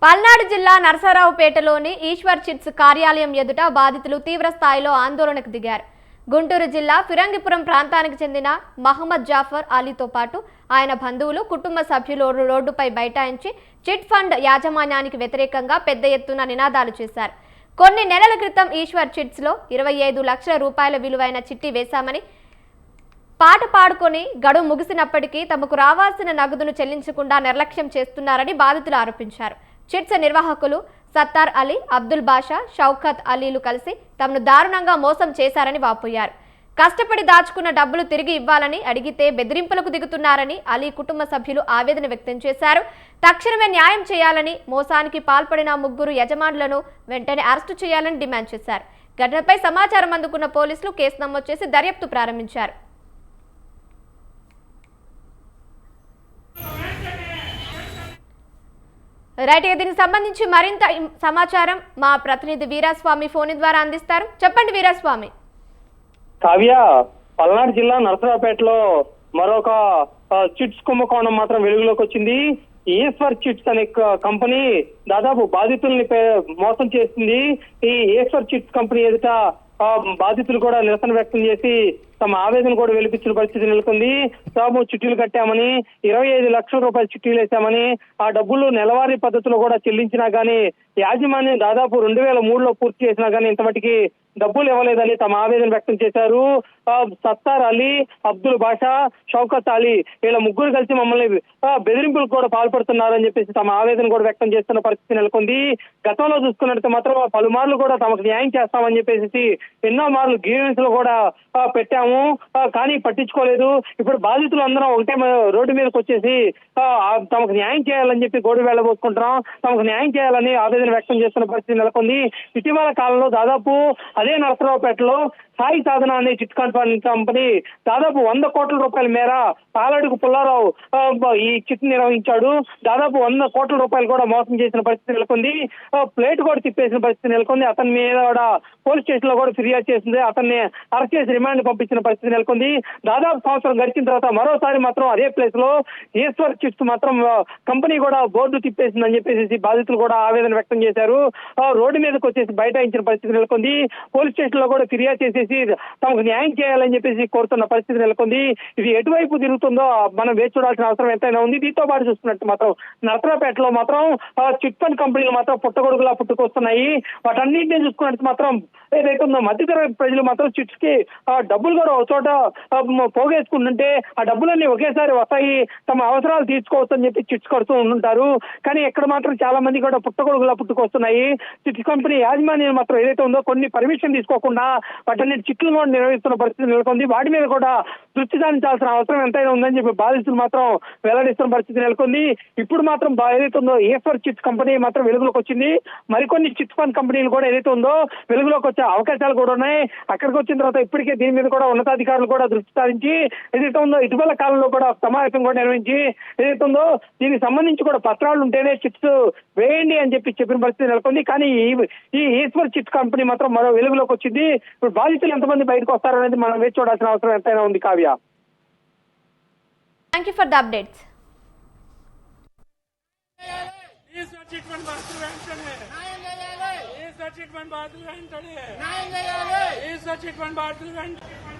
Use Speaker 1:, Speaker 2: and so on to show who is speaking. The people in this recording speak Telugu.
Speaker 1: పల్నాడు జిల్లా నరసరావుపేటలోని ఈశ్వర్ చిట్స్ కార్యాలయం ఎదుట బాధితులు తీవ్ర స్థాయిలో ఆందోళనకు దిగారు. గుంటూరు జిల్లా ఫిరంగిపురం ప్రాంతానికి చెందిన మహమ్మద్ జాఫర్ అలీతో పాటు ఆయన బంధువులు, కుటుంబ సభ్యులు రోడ్డుపై బైఠాయించి చిట్ ఫండ్ యాజమాన్యానికి వ్యతిరేకంగా పెద్ద ఎత్తున నినాదాలు చేశారు. కొన్ని నెలల క్రితం ఈశ్వర్ చిట్స్లో 25 లక్షల రూపాయల విలువైన చిట్టి వేశామని పాట పాడుకొని గడువు ముగిసినప్పటికీ తమకు రావాల్సిన నగదును చెల్లించకుండా నిర్లక్ష్యం చేస్తున్నారని బాధితులు ఆరోపించారు. చిట్స్ నిర్వాహకులు సత్తార్ అలీ, అబ్దుల్ బాషా, షౌకత్ అలీలు కలిసి తమను దారుణంగా మోసం చేశారని వాపోయారు. కష్టపడి దాచుకున్న డబ్బులు తిరిగి ఇవ్వాలని అడిగితే బెదిరింపులకు దిగుతున్నారని అలీ కుటుంబ సభ్యులు ఆవేదన వ్యక్తం చేశారు. తక్షణమే న్యాయం చేయాలని, మోసానికి పాల్పడిన 3 యజమానులను వెంటనే అరెస్టు చేయాలని డిమాండ్ చేశారు. ఘటనపై సమాచారం అందుకున్న పోలీసులు కేసు నమోదు చేసి దర్యాప్తు ప్రారంభించారు. రైట్, దీనికి సంబంధించి మరింత సమాచారం మా ప్రతినిధి వీరాస్వామి ఫోన్ ద్వారా అందిస్తారు. చెప్పండి వీరాస్వామి.
Speaker 2: కావ్య, పల్నాడు జిల్లా నరసరావుపేటలో మరొక చిట్స్ కుంభకోణం మాత్రం వెలుగులోకి వచ్చింది. ఈశ్వర్ చిట్స్ అనే కంపెనీ దాదాపు బాధితుల్ని మోసం చేస్తుంది. ఈ ఈశ్వర్ చిట్స్ కంపెనీ ఎదుట బాధితులు కూడా నిరసన వ్యక్తం చేసి తమ ఆవేదన కూడా వెలిపించిన పరిస్థితి నెలకొంది. తాము చిట్టీలు కట్టామని, 25 లక్షల రూపాయల చిట్టీలు వేశామని, ఆ డబ్బులు నెలవారీ పద్ధతిలో కూడా చెల్లించినా గానీ యాజమాన్యం దాదాపు 2003లో పూర్తి చేసినా గానీ ఇంతమటికి డబ్బులు ఇవ్వలేదని తమ ఆవేదన వ్యక్తం చేశారు. సత్తార్ అలీ, అబ్దుల్ బాషా, షౌకత్ అలీ వీళ్ళ 3 కలిసి మమ్మల్ని బెదిరింపులకు కూడా పాల్పడుతున్నారని చెప్పేసి తమ ఆవేదన కూడా వ్యక్తం చేస్తున్న పరిస్థితి నెలకొంది. గతంలో చూసుకున్నట్టు మాత్రం పలుమార్లు కూడా తమకు న్యాయం చేస్తామని చెప్పేసి ఎన్నో మార్లు గ్రీవెన్స్ లో కూడా పెట్టాము, కానీ పట్టించుకోలేదు. ఇప్పుడు బాధితులు అందరం ఒకటే రోడ్డు మీదకి వచ్చేసి తమకు న్యాయం చేయాలని చెప్పి గోడు వెళ్ళబోసుకుంటున్నాం, తమకు న్యాయం చేయాలని ఆవేదన వ్యక్తం చేస్తున్న పరిస్థితి నెలకొంది. ఇటీవల కాలంలో దాదాపు అదే నరసరావుపేటలో సాయి సాధన అనే చిట్ కంపెనీ దాదాపు 100 కోట్ల రూపాయల మేర పాలడుగు పుల్లారావు ఈ చిట్ నిర్వహించాడు. దాదాపు 100 కోట్ల రూపాయలు కూడా మోసం చేసిన పరిస్థితి నెలకొంది. ప్లేట్ కూడా తిప్పేసిన పరిస్థితి నెలకొంది. అతని మీద కూడా పోలీస్ స్టేషన్ లో కూడా ఫిర్యాదు చేసింది. అతన్ని అరెస్ట్ చేసి రిమాండ్ పంపించిన పరిస్థితి నెలకొంది. దాదాపు సంవత్సరం గడిచిన తర్వాత మరోసారి మాత్రం అదే ప్లేస్ లో ఈశ్వర్ చిట్స్ మాత్రం కంపెనీ కూడా బోర్డు తిప్పేసిందని చెప్పేసి బాధితులు కూడా ఆవేదన వ్యక్తం చేశారు. రోడ్డు మీదకి వచ్చేసి బైఠాయించిన పరిస్థితి నెలకొంది. పోలీస్ స్టేషన్ లో కూడా ఫిర్యాదు చేసేసి తమకు న్యాయం చేయాలని చెప్పేసి కోరుతున్న పరిస్థితి నెలకొంది. ఇది ఎటువైపు తిరుగుతుందో మనం వేచి చూడాల్సిన అవసరం ఎంతైనా ఉంది. దీంతో పాటు చూస్తున్నట్టు మాత్రం నరసరావుపేటలో మాత్రం చిట్ ఫండ్ కంపెనీలు మాత్రం పుట్టగొడుగులా పుట్టుకొస్తున్నాయి. వాటన్నింటినీ చూసుకున్నట్టు మాత్రం ఏదైతే ఉందో మధ్యతరగతి ప్రజలు మాత్రం చిట్స్ కి డబ్బులు కూడా ఒక చోట పోగేసుకుంటుంటే ఆ డబ్బులన్నీ ఒకేసారి వస్తాయి, తమ అవసరాలు తీర్చుకోవచ్చు అని చెప్పి చిట్స్ కడుతూ ఉంటారు. కానీ ఇక్కడ మాత్రం చాలా మంది కూడా పుట్టగొడుగులా పుట్టుకొస్తున్నాయి. చిట్స్ కంపెనీ యాజమాన్యం మాత్రం ఏదైతే ఉందో కొన్ని పర్మిషన్ తీసుకోకుండా వాటన్ని చిట్లు కూడా నిర్వహిస్తున్న పరిస్థితి నెలకొంది. వాటి మీద కూడా దృష్టి సారించాల్సిన అవసరం ఎంతైనా ఉందని చెప్పి బాధితులు మాత్రం వెల్లడిస్తున్న పరిస్థితి నెలకొంది. ఇప్పుడు మాత్రం ఏదైతే ఉందో ఈశ్వర్ చిట్స్ కంపెనీ మాత్రం వెలుగులోకి వచ్చింది. మరికొన్ని చిట్ ఫండ్ కంపెనీలు కూడా ఏదైతే ఉందో వెలుగులోకి వచ్చే అవకాశాలు కూడా ఉన్నాయి. అక్కడికి వచ్చిన తర్వాత ఇప్పటికే దీని మీద కూడా ఉన్నతాధికారులు కూడా దృష్టి సారించి ఏదైతే ఉందో ఇటీవల కాలంలో కూడా సమావేశం కూడా నిర్వహించి ఏదైతే ఉందో దీనికి సంబంధించి కూడా పత్రాలు ఉంటేనే చిట్స్ వేయండి అని చెప్పిన పరిస్థితి నెలకొంది. కానీ ఈ ఈశ్వర్ చిట్స్ కంపెనీ మాత్రం మరో వెలుగులోకి వచ్చింది. ఇప్పుడు బాధితులు ఎంతమంది బయటకు వస్తారనేది మనం వేచి చూడాల్సిన అవసరం ఎంతైనా ఉంది. Kavya,
Speaker 1: thank you for the updates.
Speaker 3: Eshwar chit fund బాధితులు వెంటనే